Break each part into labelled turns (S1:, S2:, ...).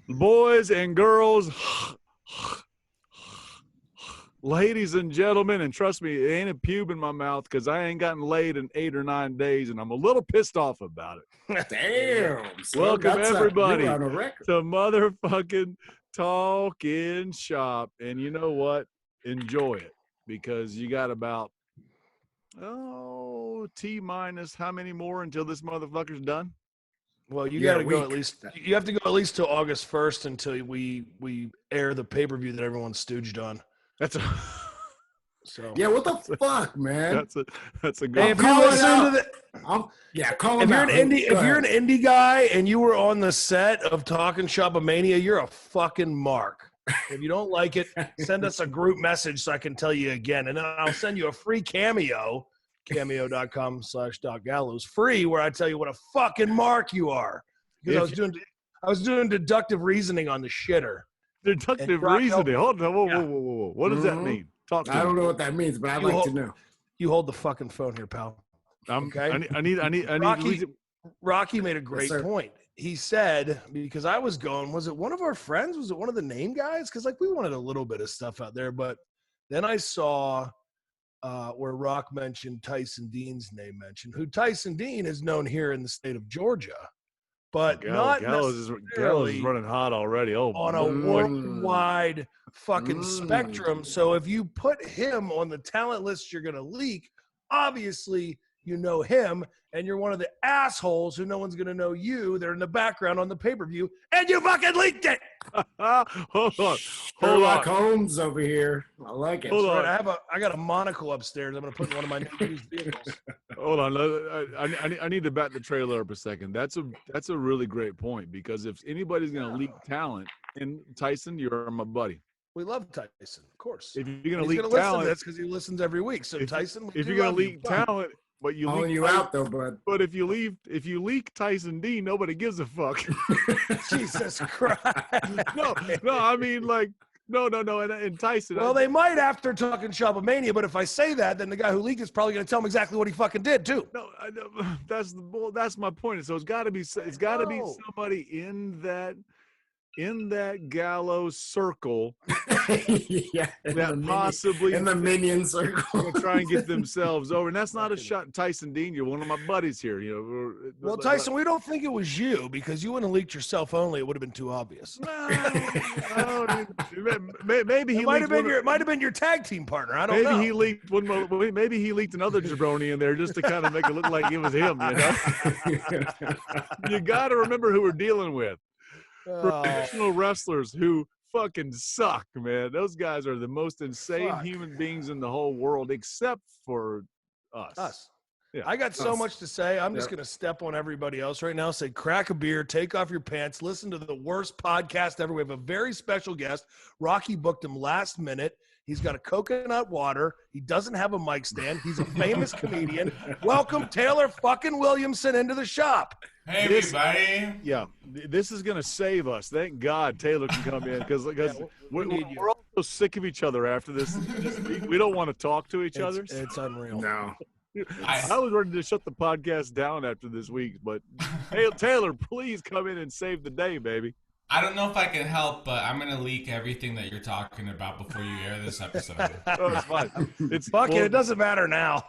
S1: boys and girls, ladies and gentlemen, and trust me, it ain't a pube in my mouth because I ain't gotten laid in 8 or 9 days, and I'm a little pissed off about it.
S2: Damn. So
S1: welcome everybody
S2: you're on a record.
S1: to motherfucking Talking Shop. And you know what? Enjoy it, because you got about T minus how many more until this motherfucker's done?
S3: Well, you got to go at least. You have to go at least till August 1st until we air the pay-per-view that everyone's stooged on.
S1: That's a
S3: so
S2: yeah. What the fuck, man?
S1: That's a good.
S3: Hey, if you listen to
S2: the call
S3: if
S2: him
S3: you're
S2: out.
S3: if you're an indie guy and you were on the set of Talking Shop-A-Mania, you're a fucking mark. If you don't like it, send us a group message so I can tell you again, and then I'll send you a free cameo. Cameo.com/Gallows free, where I tell you what a fucking mark you are. Because I was doing deductive reasoning on the shitter.
S1: Deductive reasoning. Hold on. Whoa. What does that mean? Talk to me.
S2: I don't know what that means, but I'd like to know.
S3: You hold the fucking phone here, pal.
S1: Okay. I need.
S3: Rocky made a great point. He said, because I was going, was it one of our friends? Was it one of the name guys? Because we wanted a little bit of stuff out there, but then I saw where Rock mentioned Tyson Dean's name mentioned, who Tyson Dean is known here in the state of Georgia, but Gallows is
S1: running hot already. Oh,
S3: on a worldwide fucking spectrum. So if you put him on the talent list you're going to leak, obviously you know him, and you're one of the assholes who no one's going to know you. They're in the background on the pay-per-view, and you fucking leaked it.
S1: Hold on.
S2: Sherlock Holmes over here. I like it.
S3: Hold on. I got a monocle upstairs. I'm going to put in one of my new vehicles.
S1: Hold on. I need to back the trailer up a second. That's a really great point, because if anybody's going to leak talent, and Tyson, you're my buddy.
S3: We love Tyson, of course.
S1: If you're going to leak talent,
S3: that's because he listens every week. So Tyson,
S1: if you're going to leak talent. But you
S2: calling you out though, bud.
S1: But if you leak Tyson D, nobody gives a fuck.
S3: Jesus Christ!
S1: No. I mean, no. And Tyson.
S3: Well, they might after Talking Shop-A-Mania, but if I say that, then the guy who leaked is probably going to tell him exactly what he fucking did too.
S1: No, that's my point. So it's got to be somebody in that Gallows circle that possibly
S2: in the minion circle
S1: try and get themselves over. And that's not a shot at Tyson Dean. You're one of my buddies here.
S3: Well, Tyson, we don't think it was you, because you wouldn't have leaked yourself only. It would have been too obvious.
S1: Maybe he
S3: might have been your tag team partner. I don't know.
S1: Maybe he leaked another jabroni in there just to kind of make it look like it was him. You got to remember who we're dealing with. Professional wrestlers who fucking suck, man. Those guys are the most insane human beings in the whole world, except for us. Yeah.
S3: I got so much to say. I'm just going to step on everybody else right now. Say, crack a beer, take off your pants, listen to the worst podcast ever. We have a very special guest. Rocky booked him last minute. He's got a coconut water. He doesn't have a mic stand. He's a famous comedian. Welcome Taylor fucking Williamson into the shop.
S4: Hey, everybody.
S1: Yeah, this is going to save us. Thank God Taylor can come in, because we're all so sick of each other after this. We don't want to talk to each other.
S3: It's unreal.
S2: No.
S1: I was ready to shut the podcast down after this week, but Taylor, please come in and save the day, baby.
S4: I don't know if I can help, but I'm going to leak everything that you're talking about before you air this episode.
S1: Oh, it's fine.
S3: It doesn't matter now.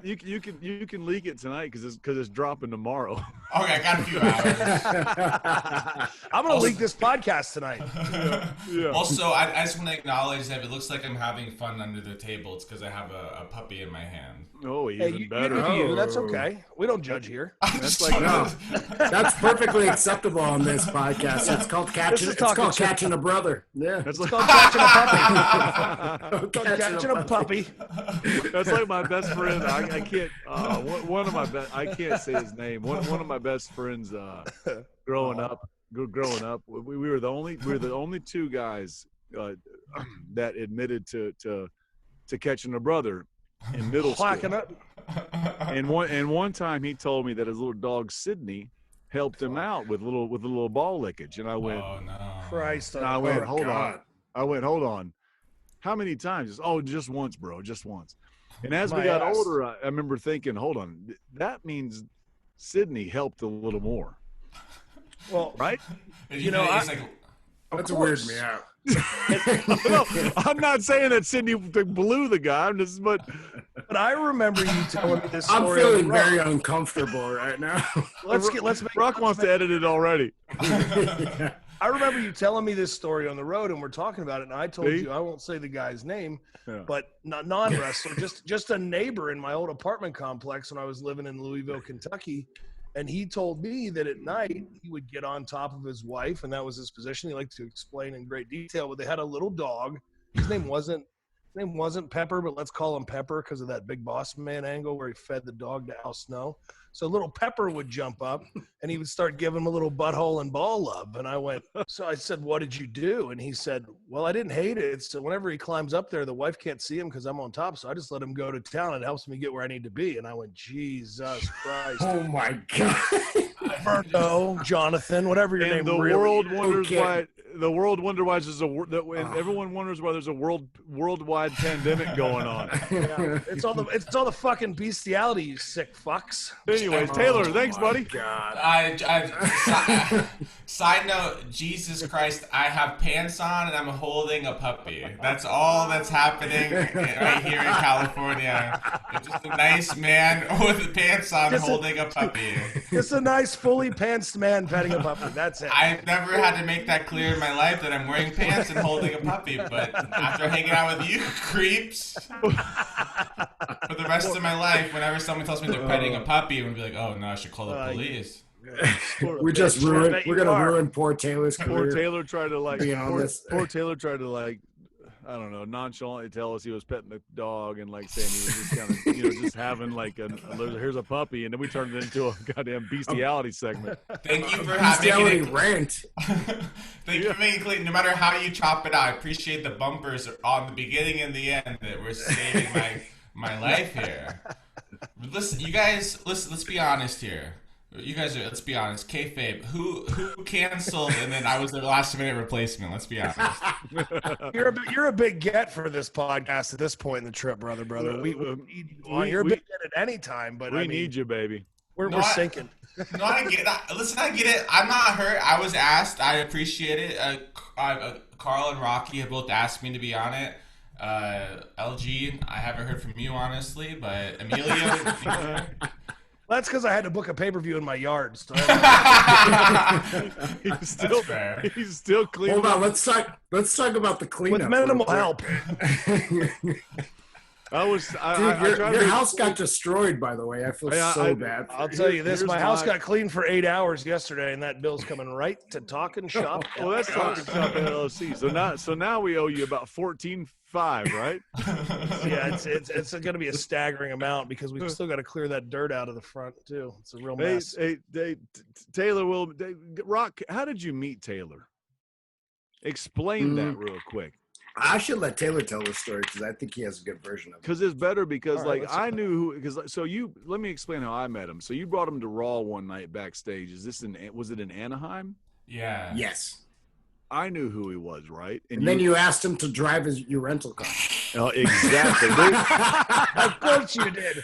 S1: You can leak it tonight because it's dropping tomorrow.
S4: Okay, I got a few hours.
S3: I'm going to leak this podcast tonight.
S4: Yeah. Also, I just want to acknowledge that if it looks like I'm having fun under the table, it's because I have a puppy in my hand.
S1: Oh, even better.
S3: That's okay. We don't judge here.
S2: That's that's perfectly acceptable on this podcast. It's called catching a brother. Yeah,
S3: it's called catching a puppy. Catching a puppy.
S1: That's like my best friend. I can't. One of my best. I can't say his name. One of my best friends. Growing up, we were the only two guys that admitted to catching a brother in middle school.
S3: Up.
S1: And one time he told me that his little dog Sydney helped him out with a little ball lickage, and I went,
S4: "Oh no,
S3: Christ!"
S1: And I went, "Hold on." I went, "Hold on. How many times?" Just once, bro, just once. And as we got older, I remember thinking, "Hold on, that means Sydney helped a little more."
S3: Well,
S1: right?
S4: You know, it's like,
S2: that's a weird me out.
S1: No, I'm not saying that Sydney blew the guy. But
S3: I remember you telling me this story.
S2: I'm feeling very uncomfortable right now.
S1: Rock wants to edit it already.
S3: I remember you telling me this story on the road, and we're talking about it. And I told you I won't say the guy's name, but not non-wrestler, just a neighbor in my old apartment complex when I was living in Louisville, Kentucky. And he told me that at night he would get on top of his wife, and that was his position. He liked to explain in great detail, but they had a little dog. His name wasn't Pepper, but let's call him Pepper because of that Big Boss Man angle where he fed the dog to Al Snow. So little Pepper would jump up, and he would start giving him a little butthole and ball love. And so I said, what did you do? And he said, well, I didn't hate it. So whenever he climbs up there, the wife can't see him because I'm on top. So I just let him go to town. It helps me get where I need to be. And I went, Jesus Christ.
S2: Oh, my God.
S3: Verno, Jonathan, whatever your name
S1: the
S3: really
S1: world
S3: is.
S1: wonders why. The world wonders why everyone wonders why there's a worldwide pandemic going on.
S3: Yeah. It's all the fucking bestiality, you sick fucks.
S1: Anyways, Taylor, thanks, buddy.
S2: God.
S4: Side note, Jesus Christ, I have pants on and I'm holding a puppy. That's all that's happening right here in California. It's just a nice man with pants on holding a puppy.
S3: Just a nice, fully pantsed man petting a puppy. That's it.
S4: I've never had to make that clear in my life that I'm wearing pants and holding a puppy, but after hanging out with you creeps for the rest of my life, whenever someone tells me they're petting a puppy, I'm going to be like, oh no, I should call the police.
S2: We're gonna ruin poor Taylor's career.
S1: Poor Taylor tried to like I don't know, nonchalantly tell us he was petting the dog and like saying he was just kind of just having like here's a puppy, and then we turned it into a goddamn bestiality segment.
S4: Thank you for
S2: bestiality
S4: making it
S2: rant.
S4: Thank you for making it clear. No matter how you chop it out, I appreciate the bumpers on the beginning and the end that we're saving my life here. Listen, you guys. Let's be honest here. You guys are. Let's be honest. Kayfabe. Who canceled? And then I was the last minute replacement. Let's be honest.
S3: You're a big get for this podcast at this point in the trip, brother. We need you on. You're a big get at any time, but
S1: we need you, baby.
S3: We're sinking.
S4: No, I get it. Listen, I get it. I'm not hurt. I was asked. I appreciate it. Carl and Rocky have both asked me to be on it. LG, I haven't heard from you honestly, but Emilio.
S3: That's because I had to book a pay-per-view in my yard. So
S1: he's still clean.
S2: Hold on, let's talk about the cleanup.
S3: With minimal help.
S2: Your house got destroyed, by the way. I feel so bad.
S3: I'll tell you this: my house got cleaned for 8 hours yesterday, and that bill's coming right to Talking Shop.
S1: Well, that's Talking Shop LLC. So now we owe you about $14.5, right?
S3: Yeah, it's going to be a staggering amount because we've still got to clear that dirt out of the front too. It's a real mess.
S1: Taylor, Rock, how did you meet Taylor? Explain that real quick.
S2: I should let Taylor tell the story because I think he has a good version of it.
S1: Because it's better because I knew let me explain how I met him. So you brought him to Raw one night backstage. Was it in Anaheim?
S4: Yeah.
S2: Yes.
S1: I knew who he was, right?
S2: And then you asked him to drive your rental car.
S1: Oh, exactly.
S3: Of course you did.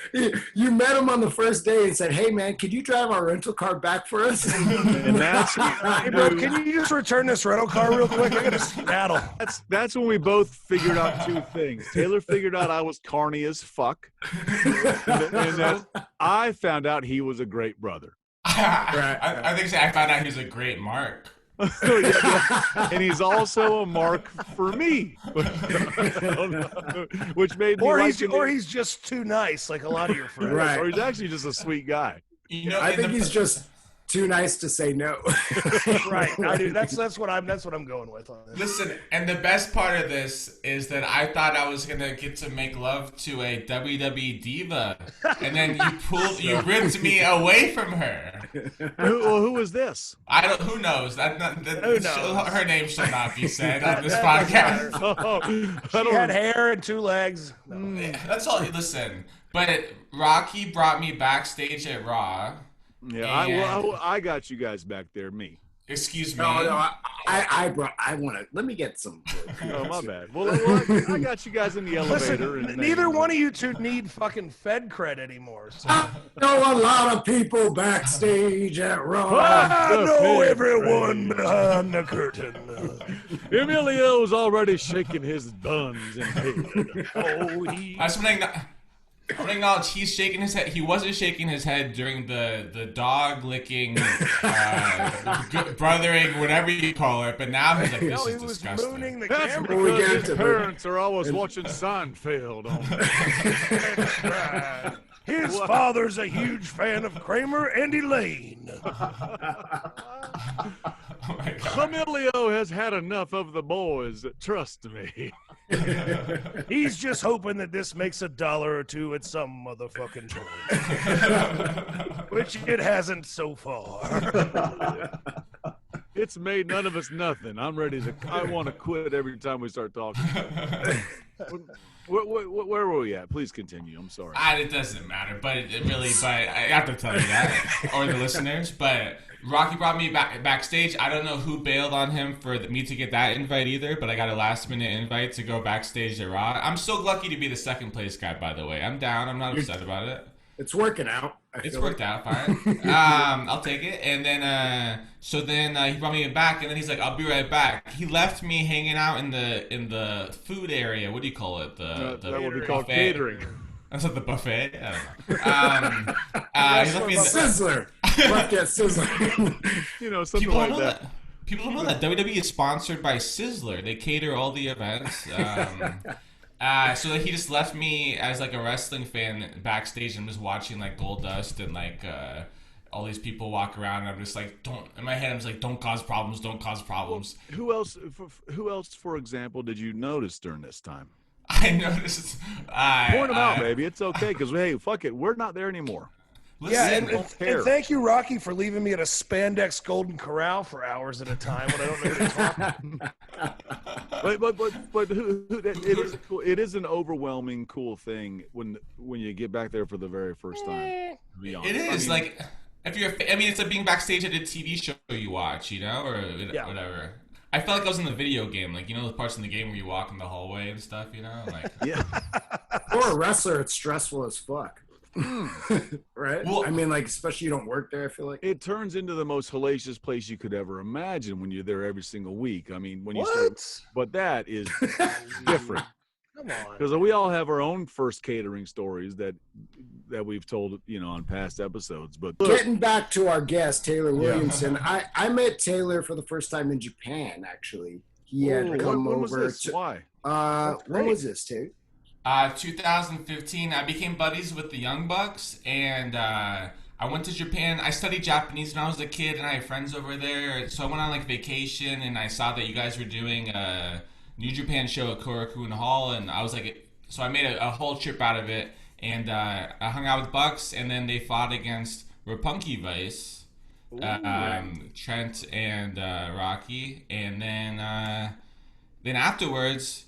S2: You met him on the first day and said, "Hey, man, could you drive our rental car back for us?"
S1: And that's
S3: hey, bro, can you just return this rental car real quick? I got to skedaddle.
S1: That's when we both figured out two things. Taylor figured out I was carny as fuck, and that I found out he was a great brother.
S4: I think I found out he was a great mark.
S1: And he's also a mark for me, which made me
S3: or he's just too nice, like a lot of your friends,
S2: right?
S1: Or he's actually just a sweet guy.
S2: I think he's just too nice to say no.
S3: Right. I do. That's what I'm going with on this.
S4: Listen, and the best part of this is that I thought I was gonna get to make love to a WWE diva, and then you ripped me away from her.
S1: Who was this?
S4: Who knows?
S3: Who knows?
S4: Her name shall not be said on this podcast.
S3: She had hair and 2 legs.
S4: No. That's all. Listen, but Rocky brought me backstage at Raw.
S1: Yeah, I got you guys back there. Me.
S4: Excuse me.
S2: No, I want to. Let me get some.
S1: Oh, my bad. Well, I got you guys in the elevator.
S3: Listen, neither one of you two need fucking Fed cred anymore. So.
S2: I know a lot of people backstage at Raw.
S3: I know everyone behind the curtain.
S1: Emilio's already shaking his buns and head.
S3: Oh,
S4: I just want to acknowledge he's shaking his head. He wasn't shaking his head during the dog licking, brothering, whatever you call it. But now he's like, this is disgusting.
S3: Mooning the
S1: That's
S3: camera.
S1: because his parents are always watching Seinfeld on.
S3: His father's a huge fan of Kramer and Elaine.
S4: Oh my God.
S1: Emilio has had enough of the boys. Trust me.
S3: He's just hoping that this makes $1 or $2 at some motherfucking point. Which it hasn't so far.
S1: It's made none of us nothing. I want to quit every time we start talking. Where were we at? Please continue. I'm sorry.
S4: It doesn't matter, but it really, but I have to tell you that, or the listeners, but Rocky brought me backstage. I don't know who bailed on him for me to get that invite either, but I got a last-minute invite to go backstage at Raw. I'm so lucky to be the second place guy, by the way. I'm down. I'm not upset about it.
S2: It's working out.
S4: It's worked out fine. I'll take it. And then, so then he brought me back, and then he's like, "I'll be right back." He left me hanging out in the food area. What do you call it?
S1: That would be called catering.
S4: That's not the buffet. I don't know. He left me in the
S2: Sizzler. Left at Sizzler.
S1: You know, something
S4: People
S1: like
S4: don't know
S1: that.
S4: People don't know that WWE is sponsored by Sizzler. They cater all the events. So he just left me as like a wrestling fan backstage and just watching like Goldust and like all these people walk around. And I'm just like, in my head, I'm just like, don't cause problems, don't cause problems.
S1: Who else, for example, did you notice during this time?
S4: I noticed.
S1: Point them out, baby. It's okay, because, hey, fuck it. We're not there anymore.
S4: Listen,
S3: and thank you, Rocky, for leaving me at a spandex Golden Corral for hours at a time when I don't know who to talk to.
S1: But it is cool. It is an overwhelming cool thing when you get back there for the very first time. To be honest.
S4: It is like if you're. I mean, it's like being backstage at a TV show you watch, you know, or whatever. I felt like I was in the video game, like, you know, the parts in the game where you walk in the hallway and stuff, you know, like.
S1: Yeah.
S2: For a wrestler, it's stressful as fuck. Right?
S4: Well,
S2: I mean, like, especially you don't work there, I feel like.
S1: It turns into the most hellacious place you could ever imagine when you're there every single week. I mean, when you
S3: What?
S1: start, but that is different.
S3: Come on.
S1: Because we all have our own first catering stories that we've told, you know, on past episodes. But
S2: Getting back to our guest, Taylor Williamson, I met Taylor for the first time in Japan, actually. He had come
S1: when
S2: over
S1: was this?
S2: to...
S1: Why?
S2: When was this, Taylor?
S4: 2015, I became buddies with the Young Bucks, and I went to Japan. I studied Japanese when I was a kid, and I had friends over there. So I went on like vacation, and I saw that you guys were doing a New Japan show at Korakuen Hall, and I was like, so I made a whole trip out of it, and I hung out with Bucks, and then they fought against Roppongi Vice, Trent and Rocky, and then afterwards.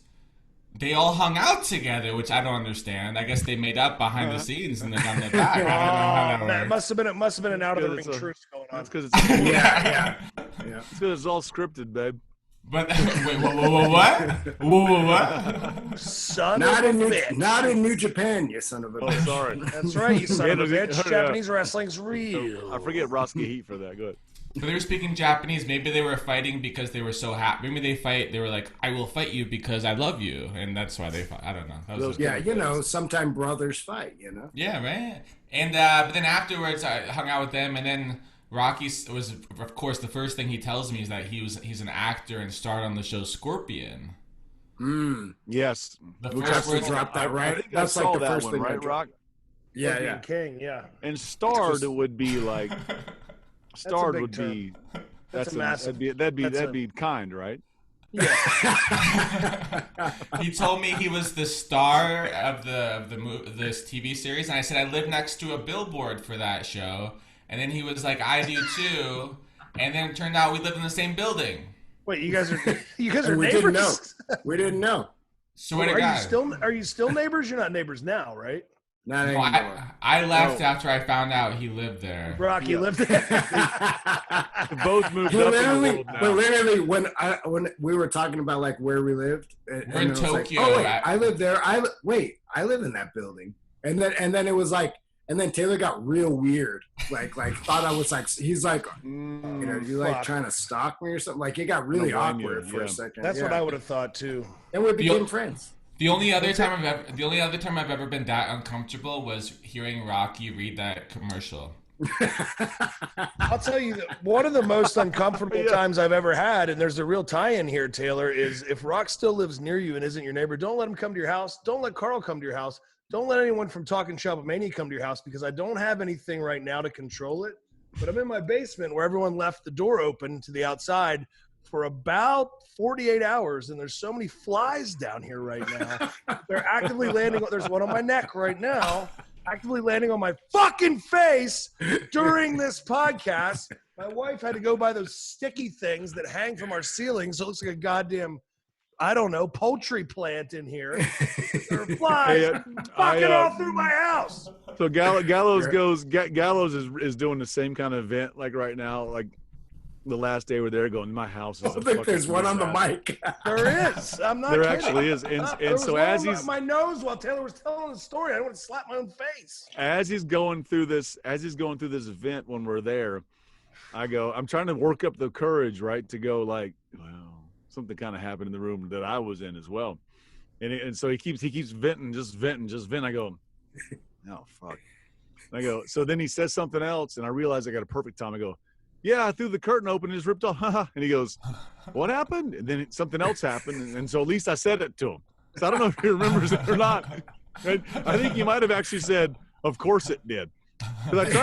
S4: They all hung out together, which I don't understand. I guess they made up behind the scenes and then on their back. I don't know how that works.
S3: It must have been an out of the ring truce going on.
S1: That's because it's
S2: Yeah.
S1: it's because it's all scripted, babe.
S4: But wait, what? What?
S3: Son
S2: Not
S3: of
S2: in
S3: a
S2: New,
S3: bitch.
S2: not in New Japan, you son of a
S1: Oh,
S2: bitch.
S1: sorry.
S3: That's right, you son of a bitch.
S1: Yeah.
S3: Japanese wrestling's real.
S1: I forget Roski Heat for that. Good.
S4: But they were speaking Japanese. Maybe they were fighting because they were so happy. Maybe they were like, I will fight you because I love you. And that's why they fought. I don't know. That was
S2: Yeah, you know, sometimes brothers fight, you know?
S4: Yeah, right. And but then afterwards, I hung out with them, and then Rocky was, of course, the first thing he tells me is that he's an actor and starred on the show Scorpion.
S1: Yes.
S4: The
S2: We
S4: first
S2: have to
S4: words.
S2: drop that right.
S1: I think
S2: That's
S1: I saw
S2: like the
S1: that
S2: first
S1: one,
S2: thing,
S1: right, Rock?
S2: Yeah.
S3: King, yeah.
S1: And starred would be like starred
S3: big
S1: would be
S3: That's a massive.
S1: that'd be kind, right?
S4: He told me he was the star of this TV series, and I said I live next to a billboard for that show, and then he was like, I do too, and then it turned out we lived in the same building.
S3: Wait, you guys are
S2: We
S3: neighbors?
S2: didn't know. We didn't know.
S4: Swear to
S3: Are
S4: God.
S3: you still neighbors? You're not neighbors now, right?
S2: Not
S4: No,
S2: anymore.
S4: I left after I found out he lived there.
S3: Rocky lived there.
S1: We both moved up in the world now.
S2: But literally, when we were talking about like where we lived,
S4: We're in Tokyo.
S2: Like, oh wait, I live there. I live in that building. And then it was like, and then Taylor got real weird. Like thought I was like, he's like, you like trying to stalk me or something. Like it got really awkward for a second.
S3: That's what I would have thought too.
S2: And we became friends.
S4: The only other time I've ever been that uncomfortable was hearing Rocky read that commercial.
S3: I'll tell you that one of the most uncomfortable times I've ever had, and there's a real tie-in here, Taylor, is if Rock still lives near you and isn't your neighbor, don't let him come to your house. Don't let Carl come to your house. Don't let anyone from Talking Shop-A-Mania come to your house, because I don't have anything right now to control it. But I'm in my basement where everyone left the door open to the outside for about 48 hours, and there's so many flies down here right now. They're actively landing. There's one on my neck right now, actively landing on my fucking face during this podcast. My wife had to go buy those sticky things that hang from our ceiling, so it looks like a goddamn, I don't know, poultry plant in here. There are flies fucking all through my house.
S1: So Gallows is doing the same kind of event like right now, like the last day we're there going, my house is
S2: I think there's one on the mic.
S3: There is. I'm not
S1: kidding.
S3: There
S1: actually is. And so as he's
S3: my nose while Taylor was telling the story, I don't want to slap my own face.
S1: As he's going through this event when we're there, I'm trying to work up the courage, right, to go like, well, something kind of happened in the room that I was in as well. And so he keeps venting. I go, oh fuck. And I go, so then he says something else, and I realize I got a perfect time. I go, yeah, I threw the curtain open and just ripped off. And he goes, what happened? And then something else happened. And so at least I said it to him. So I don't know if he remembers it or not. And I think he might have actually said, of course it did. Because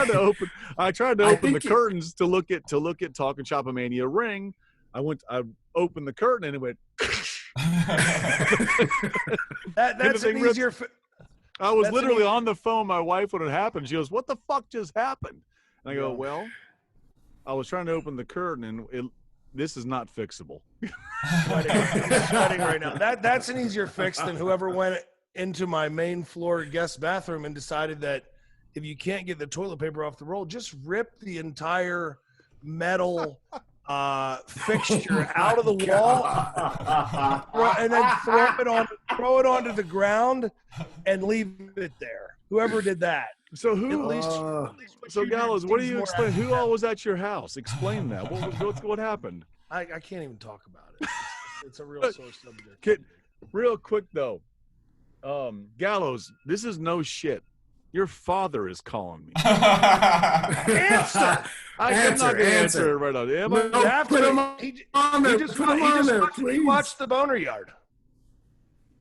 S1: I tried to open the curtains to look at Talking Shop-A-Mania ring. I opened the curtain and it went.
S3: That's an easier.
S1: I was literally on the phone. My wife when it happened. She goes, "What the fuck just happened?" And I go, "Well, I was trying to open the curtain, and this is not fixable."
S3: I'm sweating right now. That's an easier fix than whoever went into my main floor guest bathroom and decided that if you can't get the toilet paper off the roll, just rip the entire metal fixture out of the wall and then throw it onto the ground and leave it there. Whoever did that.
S1: So so Gallows, what do you explain? Who all was at your house? Explain that. What happened?
S3: I can't even talk about it. It's a real sore subject.
S1: Real quick though, Gallows, this is no shit. Your father is calling me.
S3: Answer.
S1: I'm not going to answer it right now.
S2: Put him on there.
S3: He watched the Boner Yard.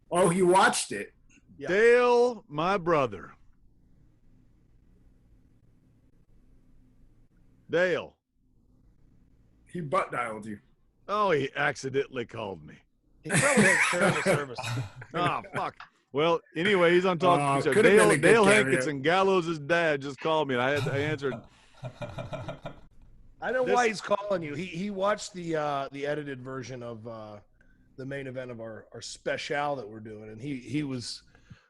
S2: Oh, he watched it.
S3: Yeah.
S1: Dale, my brother. Dale.
S2: He butt dialed you.
S1: Oh, he accidentally called me.
S3: He probably had service.
S1: Oh, fuck. Well, anyway, he's on talking. Dale Hankinson, Gallows' dad, just called me, and I answered.
S3: I know why he's calling you. He watched the edited version of the main event of our special that we're doing, and he was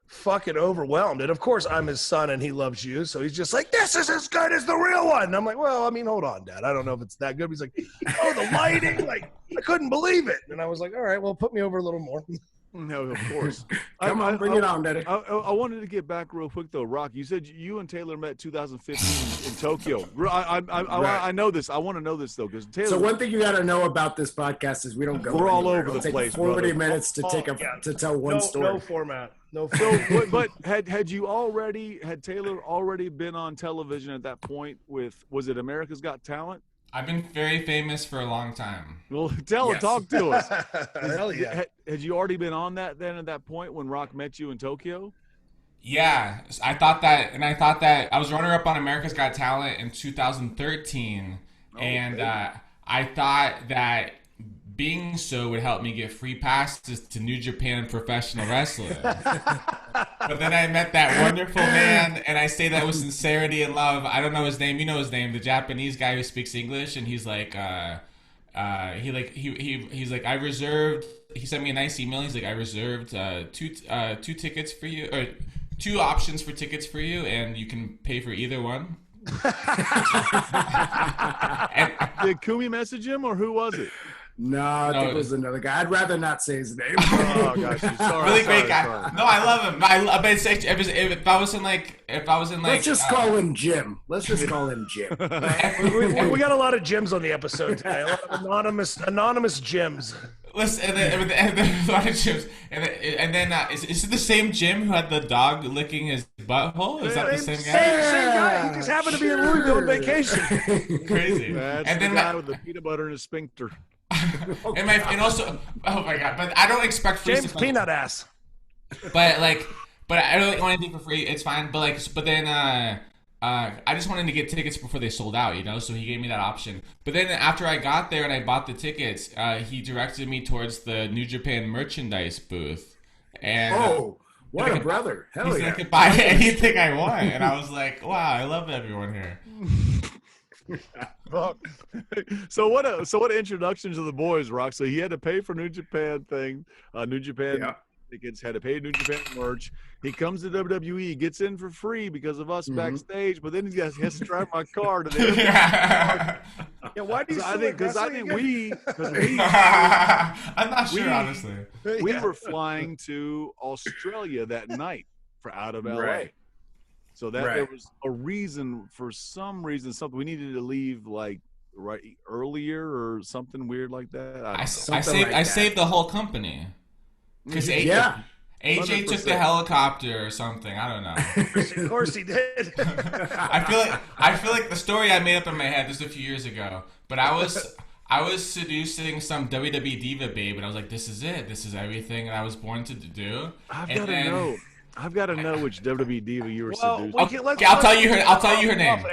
S3: fucking overwhelmed. And of course, I'm his son, and he loves you, so he's just like, "This is as good as the real one." And I'm like, "Well, I mean, hold on, Dad. I don't know if it's that good." He's like, "Oh, the lighting! Like, I couldn't believe it." And I was like, "All right, well, put me over a little more."
S1: No, of course.
S2: Come on, bring it on, Daddy.
S1: I wanted to get back real quick though, Rock. You said you and Taylor met 2015 in Tokyo. I know this. I want to know this though, because Taylor.
S2: So one thing you got to know about this podcast is we don't go.
S1: We're all
S2: anywhere.
S1: over the place.
S2: 40 minutes to tell one story.
S3: No format. No.
S1: So, but had Taylor already been on television at that point with, was it America's Got Talent?
S4: I've been very famous for a long time.
S1: Well, talk to us.
S3: Hell yeah.
S1: Had you already been on that then at that point when Rock met you in Tokyo?
S4: Yeah, I thought that I was runner-up on America's Got Talent in 2013, and I thought that being so would help me get free passes to New Japan Professional Wrestling. But then I met that wonderful man, and I say that with sincerity and love. I don't know his name. You know his name, the Japanese guy who speaks English, and he's like, he's like, I reserved. He sent me a nice email. He's like, I reserved two tickets for you, or two options for tickets for you, and you can pay for either one.
S1: Did Kumi message him, or who was it?
S2: No, I think it was another guy. I'd rather not say his name.
S1: Oh gosh, sorry.
S4: Really great guy. Sorry. No, I love him. But it's actually, if I was in like,
S2: let's just call him Jim. Let's just call him Jim.
S3: we got a lot of Jims on the episode today. A lot of anonymous Jims.
S4: Listen, and then a lot of Jims, and then is it the same Jim who had the dog licking his butthole? Is that the same guy?
S3: Same guy. He just happened to be in Louisville on vacation.
S4: Crazy.
S1: That's
S4: and
S1: the
S4: then
S1: guy with the peanut butter in his sphincter.
S4: and also, oh my god! But I don't expect free
S3: James Peanut Ass.
S4: But I don't want anything for free. It's fine. But then I just wanted to get tickets before they sold out, So he gave me that option. But then after I got there and I bought the tickets, he directed me towards the New Japan merchandise booth. And
S2: what a brother! Hell yeah!
S4: I could buy anything I want, and I was like, wow, I love everyone here.
S1: So what introduction to the boys, Rock? So he had to pay for New Japan tickets, had to pay New Japan merch. He comes to WWE, gets in for free because of us backstage, but then he has to drive my car to the airport.
S3: Yeah, why do you?
S1: I think we
S4: I'm not sure, honestly.
S1: We were flying to Australia that night out of LA.
S2: Right.
S1: So there was a reason, something we needed to leave like earlier or something weird like that.
S4: I saved the whole company because AJ took the helicopter or something. I don't know.
S3: Of course he did.
S4: I feel like the story I made up in my head. This was a few years ago, but I was seducing some WWE diva babe, and I was like, "This is it. This is everything that I was born to do."
S1: I've got to know which WWE diva you were seducing.
S4: I'll tell you her name.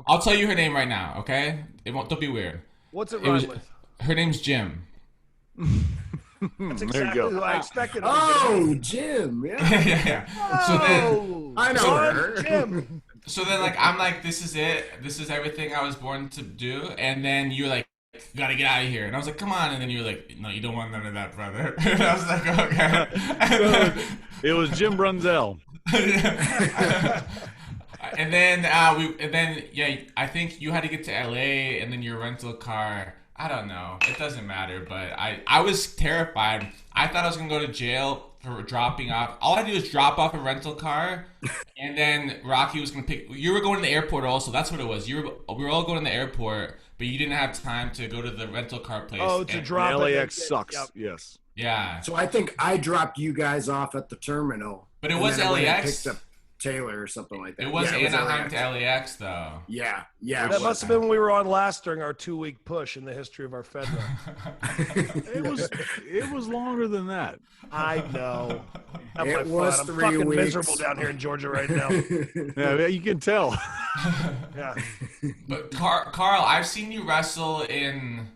S4: I'll tell you her name right now. Okay? Don't be weird.
S3: What's it rhyme with?
S4: Her name's Jim.
S3: That's exactly who I expected.
S2: Jim. Yeah.
S4: Yeah. So then
S2: I know her.
S3: Jim.
S4: So then, I'm like, this is it. This is everything I was born to do. And then you're like, gotta get out of here. And I was like, come on. And then you were like, no, you don't want none of that, brother. And I was like, okay.
S1: It was Jim Brunzell.
S4: And then I think you had to get to LA, and then your rental car. I don't know. It doesn't matter. But I was terrified. I thought I was gonna go to jail for dropping off. All I had to do was drop off a rental car, and then Rocky was gonna pick. You were going to the airport also. That's what it was. We were all going to the airport, but you didn't have time to go to the rental car place.
S3: Oh, to drop it.
S1: LAX sucks. Yep. Yes.
S4: Yeah.
S2: So I think I dropped you guys off at the terminal.
S4: But it was LAX.
S2: Picked up Taylor or something like that.
S4: It was Anaheim to LAX though.
S2: Yeah.
S3: That must have been when we were on last during our 2-week push in the history of our Fed run.
S1: It was longer than that.
S3: I know.
S2: It was 3
S3: I'm fucking
S2: weeks.
S3: miserable down here in Georgia right now.
S1: Yeah, you can tell.
S3: Yeah.
S4: But Carl, I've seen you wrestle in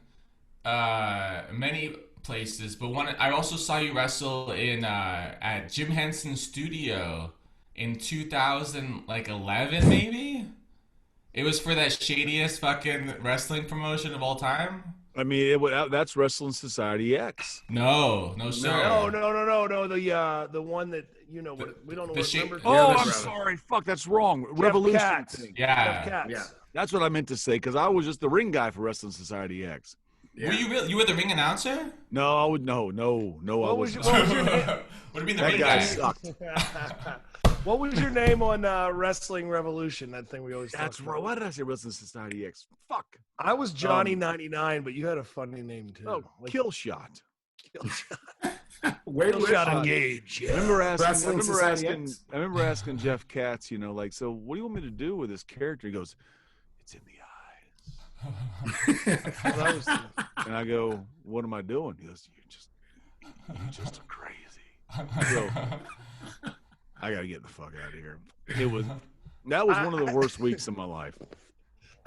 S4: many places, but I also saw you wrestle in at Jim Henson's studio in 2011, maybe. It was for that shadiest fucking wrestling promotion of all time.
S1: I mean, that's Wrestling Society X.
S4: No, sir.
S3: No. The one that we don't know what number.
S1: Oh, I'm sorry. Fuck, that's wrong. Revolution thing.
S4: Yeah.
S1: That's what I meant to say because I was just the ring guy for Wrestling Society X.
S4: Yeah. Were you really? You were the ring announcer?
S1: No, I would no.
S3: What was your name?
S4: Would have been the
S1: that
S4: ring
S1: guy
S4: guy.
S1: Sucked.
S3: What was your name on Wrestling Revolution? That thing we always.
S1: That's right. Why did I say Wrestling Society X? Fuck.
S3: I was Johnny 99, but you had a funny name too.
S1: Oh, Kill Shot.
S3: Kill
S2: Shot
S3: Engage. Yeah.
S1: I remember asking Jeff Katz, so what do you want me to do with this character? He goes, it's in the eyes. And I go, what am I doing? He goes, you're just crazy. So, I gotta get the fuck out of here. That was one of the worst weeks of my life.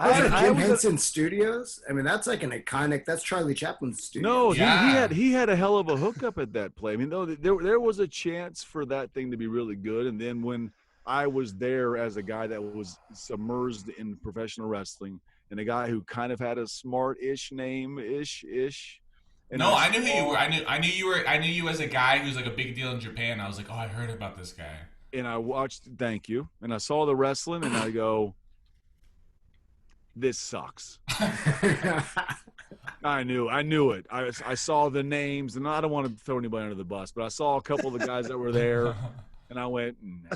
S2: Jim Henson Studios? I mean, that's like an iconic. That's Charlie Chaplin's studio.
S1: No, he had a hell of a hookup at that play. I mean, though there was a chance for that thing to be really good, and then when I was there as a guy that was submerged in professional wrestling, and a guy who kind of had a smart-ish name, ish. And
S4: no, I knew who you were. I knew you as a guy who's like a big deal in Japan. I was like, oh, I heard about this guy.
S1: and I watched. Thank you. And I saw the wrestling, and I go, "This sucks." I knew it. I saw the names, and I don't want to throw anybody under the bus, but I saw a couple of the guys that were there, and I went, nah.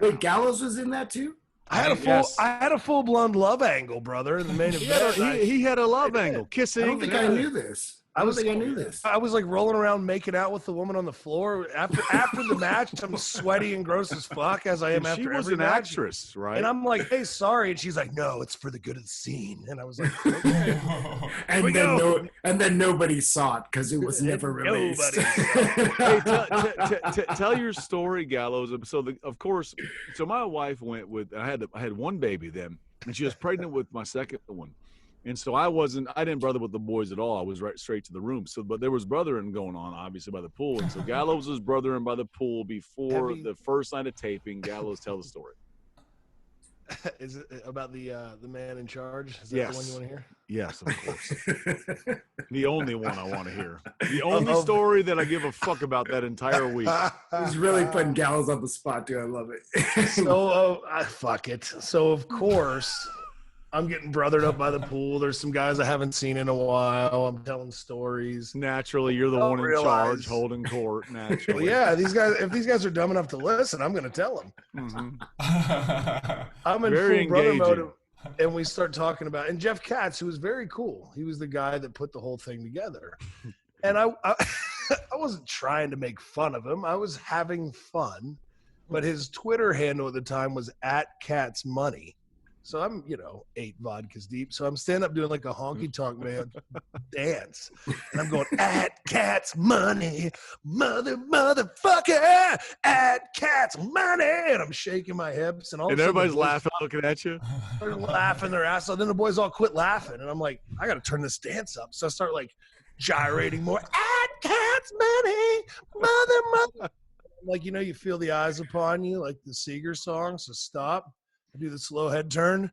S2: Wait, Gallows was in that too?
S3: I had a full blown love angle, brother, in the main event.
S1: He had a love angle, kissing.
S2: I don't think I knew this. I knew this.
S3: I was like rolling around making out with the woman on the floor after the match. I'm sweaty and gross as fuck as I am after every match. She was an
S1: actress, right?
S3: And I'm like, "Hey, sorry," and she's like, "No, it's for the good of the scene." And I was like, "Okay."
S2: and then nobody saw it because it was never released.
S1: Hey, tell your story, Gallows. So of course, my wife went with. I had one baby then, and she was pregnant with my second one. And so I didn't brother with the boys at all. I was right straight to the room. So, but there was brothering going on, obviously, by the pool. And so Gallows was brothering by the pool before the first night of taping. Gallows, tell the story.
S3: Is it about the man in charge? Is that the one you want to hear?
S1: Yes, of course. The only one I want to hear. The only story that I give a fuck about that entire week.
S2: He's really putting Gallows on the spot, too. I love it.
S3: So, fuck it. So, of course, I'm getting brothered up by the pool. There's some guys I haven't seen in a while. I'm telling stories.
S1: Naturally, you're the one in charge holding court. Naturally.
S3: Well, yeah, if these guys are dumb enough to listen, I'm going to tell them.
S1: Mm-hmm.
S3: I'm in full brother mode, and we start talking about. And Jeff Katz, who was very cool, he was the guy that put the whole thing together. And I wasn't trying to make fun of him. I was having fun, but his Twitter handle at the time was @CatsMoney. So I'm, 8 vodkas deep. So I'm standing up doing like a honky tonk man dance. And I'm going, @CatsMoney, motherfucker, @CatsMoney. And I'm shaking my hips. And
S1: everybody's laughing, looking at you.
S3: They're laughing their ass off. Then the boys all quit laughing. And I'm like, I got to turn this dance up. So I start like gyrating more. @CatsMoney, mother. Like, you feel the eyes upon you, like the Seeger song. So stop. I do the slow head turn,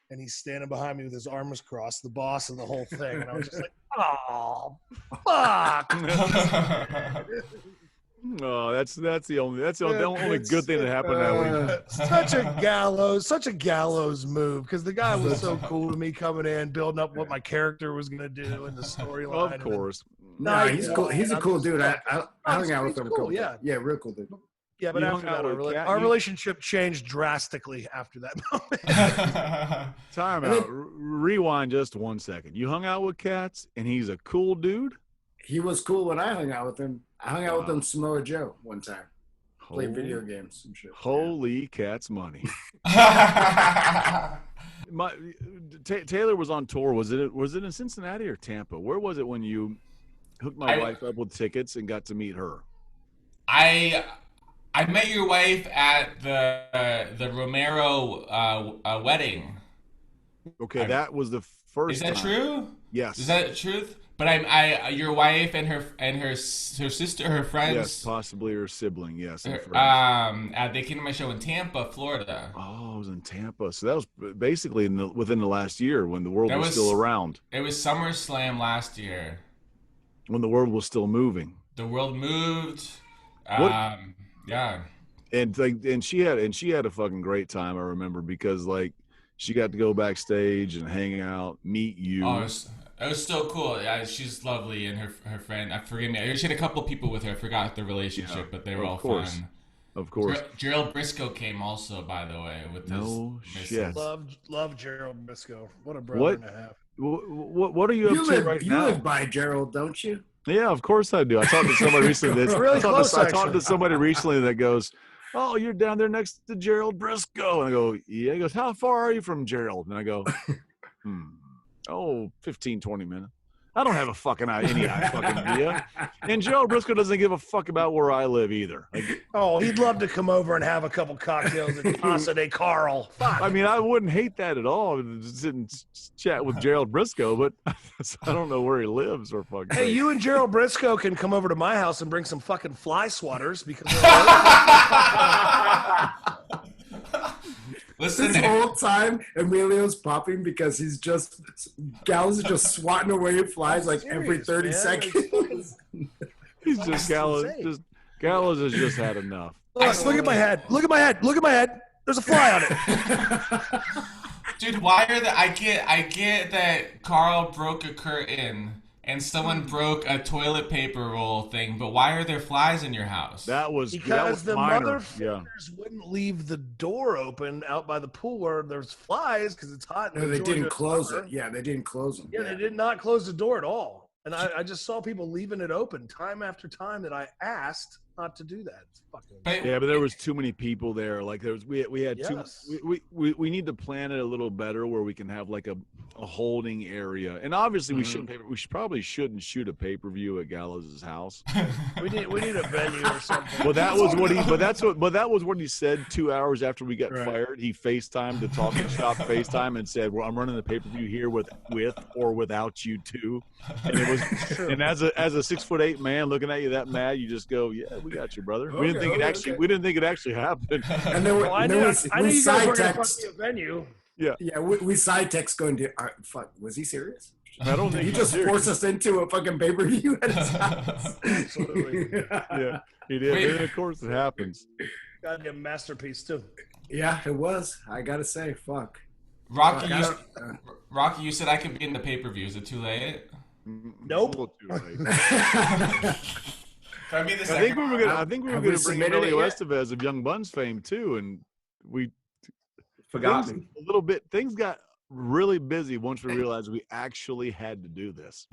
S3: and he's standing behind me with his arms crossed, the boss and the whole thing. And I was just like, oh, fuck.
S1: Oh, that's the only good thing that happened that week.
S3: Such a Gallows move, because the guy was so cool to me coming in, building up what my character was going to do in the storyline.
S1: Of course.
S2: No, he's cool. He's a cool dude. I hung out with him.
S3: Cool, yeah,
S2: real cool dude.
S3: Yeah, but after that, our relationship changed drastically after that moment.
S1: Time out. Rewind just 1 second. You hung out with Katz, and he's a cool dude?
S2: He was cool when I hung out with him. I hung out with him Samoa Joe one time. Played video games and shit.
S1: Holy Cat's money. Taylor was on tour. Was it in Cincinnati or Tampa? Where was it when you hooked my wife up with tickets and got to meet her?
S4: I met your wife at the Romero wedding.
S1: Okay, that was the first.
S4: Is that true?
S1: Yes.
S4: Is that the truth? But your wife and her sister, her friends.
S1: Yes, possibly her sibling. Yes.
S4: They came to my show in Tampa, Florida.
S1: Oh, it was in Tampa. So that was basically within the last year when the world was still around.
S4: It was SummerSlam last year.
S1: When the world was still moving.
S4: The world moved. Yeah.
S1: And she had a fucking great time, I remember, because she got to go backstage and hang out, meet you.
S4: Oh, it was so cool. Yeah, she's lovely, and her friend. Forgive me. She had a couple people with her. I forgot their relationship, but they were all fun.
S1: Of course.
S4: Gerald Briscoe came also, by the way. With
S1: shit.
S3: Love Gerald Briscoe. What a brother and a half.
S1: What are you up to right now?
S2: You live by Gerald, don't you?
S1: Yeah, of course I do. I talked to somebody recently.
S3: Really close,
S1: I talked to somebody recently that goes, "Oh, you're down there next to Gerald Briscoe." And I go, "Yeah." He goes, "How far are you from Gerald?" And I go, 15, 20 minutes. I don't have a fucking fucking idea. And Gerald Briscoe doesn't give a fuck about where I live either.
S3: He'd love to come over and have a couple cocktails at Casa de Carl. Fuck.
S1: I mean, I wouldn't hate that at all. Just sit and chat with Gerald Briscoe, but I don't know where he lives or fucking.
S3: Hey, you and Gerald Briscoe can come over to my house and bring some fucking fly swatters because.
S4: Listen,
S2: this whole time Emilio's popping because Gallows is just swatting away flies every 30 seconds.
S1: He's just Gallows. Gallows has just had enough.
S3: Look at my head. Look at my head. Look at my head. There's a fly on it.
S4: Dude, why are the I get that Carl broke a curtain and someone broke a toilet paper roll thing, but why are there flies in your house?
S3: Because the
S1: minor.
S3: motherfuckers wouldn't leave the door open out by the pool where there's flies because it's hot.
S2: No, they didn't close it. Yeah, they didn't close them.
S3: Yeah, they did not close the door at all. And I just saw people leaving it open time after time that I asked not to do that. It's fucking
S1: but there was too many people there. Like we had we need to plan it a little better where we can have like a holding area. And obviously we probably shouldn't shoot a pay-per-view at Gallows' house.
S3: we need a venue or something.
S1: Well, that was what he said 2 hours after we got fired. He FaceTimed the talking shop FaceTime and said, "Well, I'm running the pay-per-view here with or without you two." And it was and as a 6'8" man looking at you that mad, you just go, "Yeah, we got you, brother." We didn't think it actually happened.
S2: And then
S3: I knew you guys were going to fuck me a venue.
S1: Yeah.
S2: Yeah, we side text going to fuck. Was he serious?
S1: I don't think
S2: he just forced us into a fucking pay-per-view at his house.
S3: Absolutely.
S1: Yeah, he did. And of course it happens.
S3: Goddamn masterpiece too.
S2: Yeah, it was. I gotta say, fuck.
S4: Rocky, you said I could be in the pay-per-view. Is it too late?
S3: Nope.
S1: Too late.
S4: Can I be the
S1: I
S4: second?
S1: think we were gonna bring in Elio Estevez of Young Buns fame too, and we
S2: forgot
S1: a little bit. Things got really busy once we realized we actually had to do this.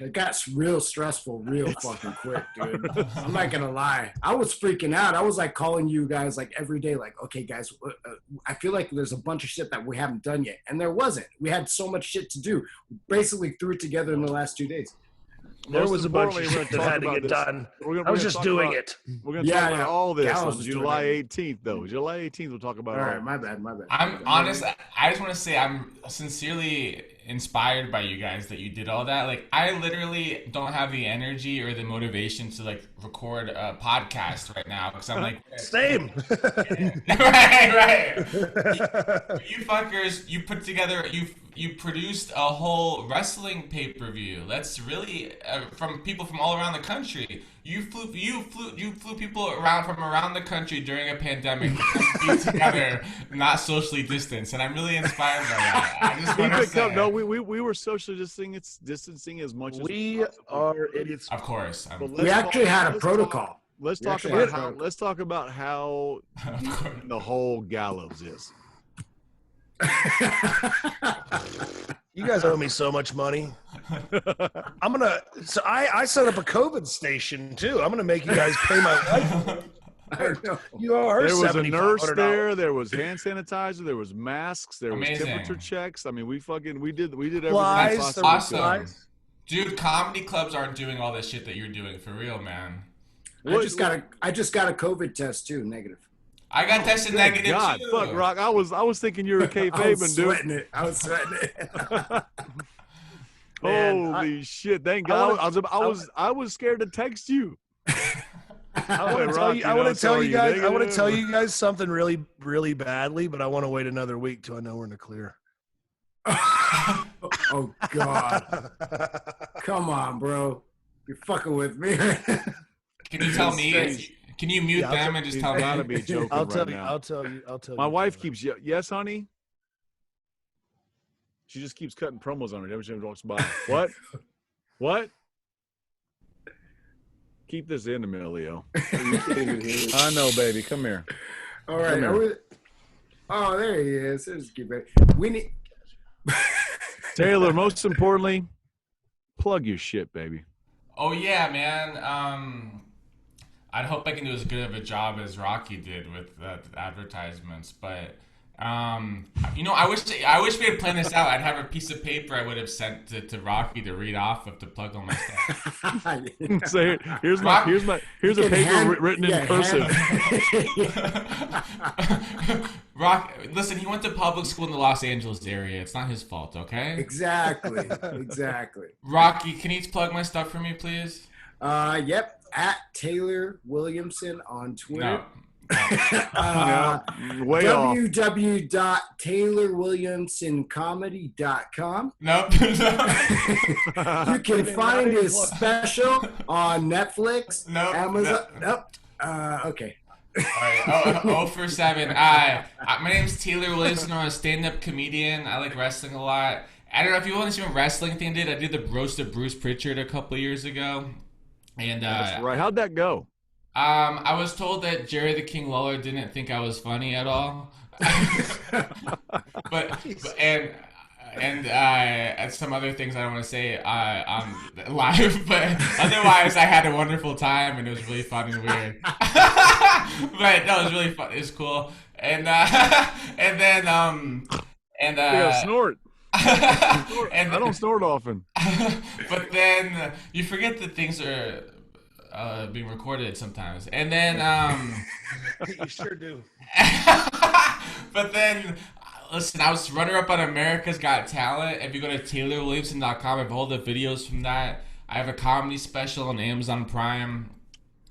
S2: It got real stressful real fucking quick, dude. I'm not gonna lie. I was freaking out. I was like calling you guys like every day, like, okay, guys, I feel like there's a bunch of shit that we haven't done yet. And there wasn't. We had so much shit to do. We basically threw it together in the last 2 days.
S3: There was a bunch of shit that had to get done. I was just doing it.
S1: We're going to talk about all this on July 18th, though. July 18th, we'll talk about
S2: all right, my bad.
S4: I'm honest. I just want to say I'm sincerely inspired by you guys that you did all that. Like, I literally don't have the energy or the motivation to, like, record a podcast right now because I'm like...
S3: Same.
S4: Right. You fuckers, you put together... You produced a whole wrestling pay-per-view. That's really from people from all around the country. You flew people from around the country during a pandemic to be together, not socially distanced, and I'm really inspired by that. I just want to say,
S1: no, we were socially distancing as much as
S3: we are idiots.
S4: Of course,
S2: we actually had a protocol.
S1: Let's talk about how the whole Gallows is.
S3: You guys owe me so much money. I set up a COVID station too. I'm gonna make you guys pay my life. You are.
S1: There was a nurse there. There was hand sanitizer. There was masks. There was temperature checks. I mean, we did everything.
S3: Flies,
S4: awesome. Dude, comedy clubs aren't doing all this shit that you're doing for real, man.
S2: I just got a COVID test too, negative.
S4: I got tested negative
S1: God,
S4: too.
S1: fuck, Rock. I was thinking you were a kayfabe, dude.
S2: I was sweating it.
S1: Man, holy shit! Thank God. I was scared to text you.
S3: I want to tell you guys something really, really badly, but I want to wait another week till I know we're in the clear.
S2: Oh God! Come on, bro. You're fucking with me.
S4: Can you tell me? Can you mute them and just tell me?
S1: Gotta be joking
S3: I'll tell you.
S1: now.
S3: I'll tell you.
S1: My wife keeps yes, honey. She just keeps cutting promos on her every time she walks by. What? Keep this in the middle, Leo. I know, baby. Come here.
S2: All right. Oh, there he is. We need
S1: Taylor. Most importantly, plug your shit, baby.
S4: Oh yeah, man. I hope I can do as good of a job as Rocky did with the advertisements, but I wish we had planned this out. I'd have a piece of paper I would have sent to Rocky to read off to plug all my stuff.
S1: So here's a paper written in cursive.
S4: Rock, listen, he went to public school in the Los Angeles area. It's not his fault, okay?
S2: Exactly.
S4: Rocky, can you plug my stuff for me, please?
S2: Yep. At Taylor Williamson on Twitter. www.taylorwilliamsoncomedy.com.
S4: Nope.
S2: You can find his special on Netflix,
S4: nope.
S2: Amazon. Nope. Okay.
S4: All right. Oh for 7. My name's Taylor Williamson. I'm a stand-up comedian. I like wrestling a lot. I don't know if you want to see what wrestling thing I did the roast of Bruce Pritchard a couple years ago. And
S1: That's right. How'd that go?
S4: I was told that Jerry the King Lawler didn't think I was funny at all. And some other things I don't want to say on live, but otherwise I had a wonderful time and it was really fun and weird. But no, it was really fun. It was cool. And then
S1: snort. And I don't snort often.
S4: But then you forget that things are being recorded sometimes. And then
S3: You sure do.
S4: But then, listen, I was runner-up on America's Got Talent. If you go to TaylorWilliamson.com, I have all the videos from that. I have a comedy special on Amazon Prime.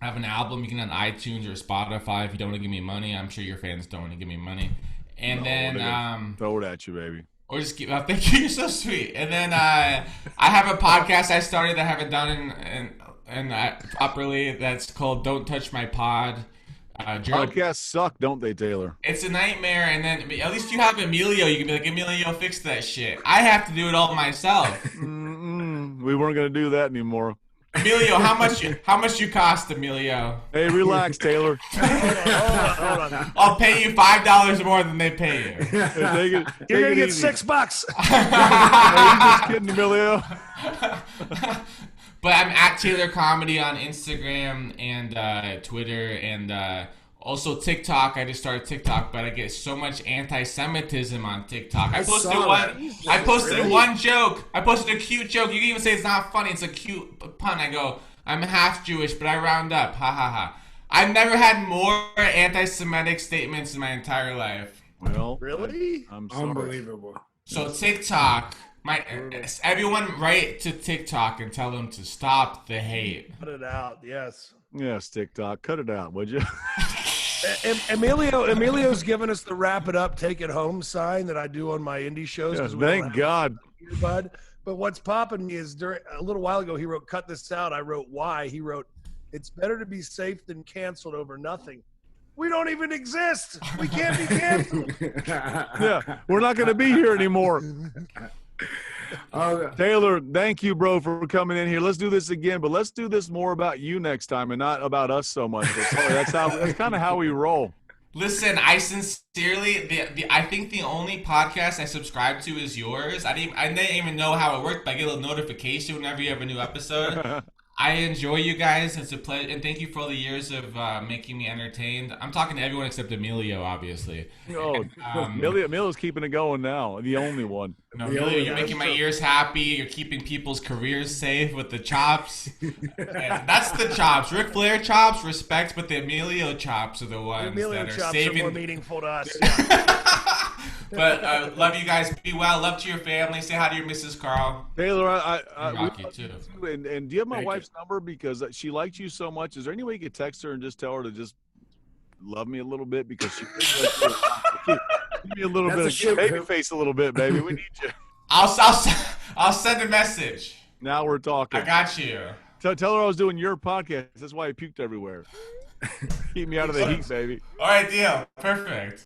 S4: I have an album you can get on iTunes or Spotify if you don't want to give me money. I'm sure your fans don't want to give me money. And then
S1: throw it at you, baby.
S4: Or just keep. Thank you. You're so sweet. And then I have a podcast I started that I haven't done properly. That's called Don't Touch My Pod.
S1: Podcasts suck, don't they, Taylor?
S4: It's a nightmare, and then at least you have Emilio. You can be like, Emilio, fix that shit. I have to do it all myself.
S1: We weren't gonna do that anymore.
S4: Emilio, how much you cost, Emilio?
S1: Hey, relax, Taylor.
S3: Hold on.
S4: I'll pay you $5 more than they pay you.
S1: You're
S3: You're gonna get $6.
S1: Are you just kidding, Emilio?
S4: But I'm at Taylor Comedy on Instagram and Twitter and also TikTok. I just started TikTok, but I get so much anti-Semitism on TikTok. I posted one joke. I posted a cute joke. You can even say it's not funny. It's a cute pun. I go, I'm half Jewish, but I round up. Ha ha ha. I've never had more anti-Semitic statements in my entire life.
S1: Well,
S3: really?
S1: I'm sorry.
S2: Unbelievable.
S4: So TikTok. Everyone write to TikTok and tell them to stop the hate.
S3: Cut it out, yes.
S1: Yes, TikTok, cut it out, would you?
S3: Emilio's given us the wrap it up, take it home sign that I do on my indie shows.
S1: Yes, thank God.
S3: Bud. But what's popping me is a little while ago he wrote, cut this out. I wrote, why? He wrote, it's better to be safe than canceled over nothing. We don't even exist. We can't be canceled.
S1: Yeah, we're not going to be here anymore. Taylor, thank you, bro, for coming in here. Let's do this again, but let's do this more about you next time and not about us so much. That's kind of how we roll.
S4: Listen, I sincerely, I think the only podcast I subscribe to is yours. I didn't even know how it worked, but I get a little notification whenever you have a new episode. I enjoy you guys. It's a pleasure, and thank you for all the years of making me entertained. I'm talking to everyone except Emilio, obviously.
S1: Oh, Emilio's keeping it going now. The only one.
S4: No, Emilio, you're making my ears happy. You're keeping people's careers safe with the chops. That's the chops. Ric Flair chops, respect, but the Emilio chops are the ones that are saving.
S3: Are more meaningful to us.
S4: But love you guys. Be well. Love to your family. Say hi to your Mrs. Carl.
S1: Taylor,
S4: I rock you too.
S1: And do you have my wife's number? Because she likes you so much. Is there any way you could text her and just tell her to just love me a little bit? Because she give me a little bit of baby face a little bit, baby. We need you.
S4: I'll send a message.
S1: Now we're talking.
S4: I got you.
S1: Tell her I was doing your podcast. That's why I puked everywhere. Keep me out of the heat, baby.
S4: All right, deal. Perfect.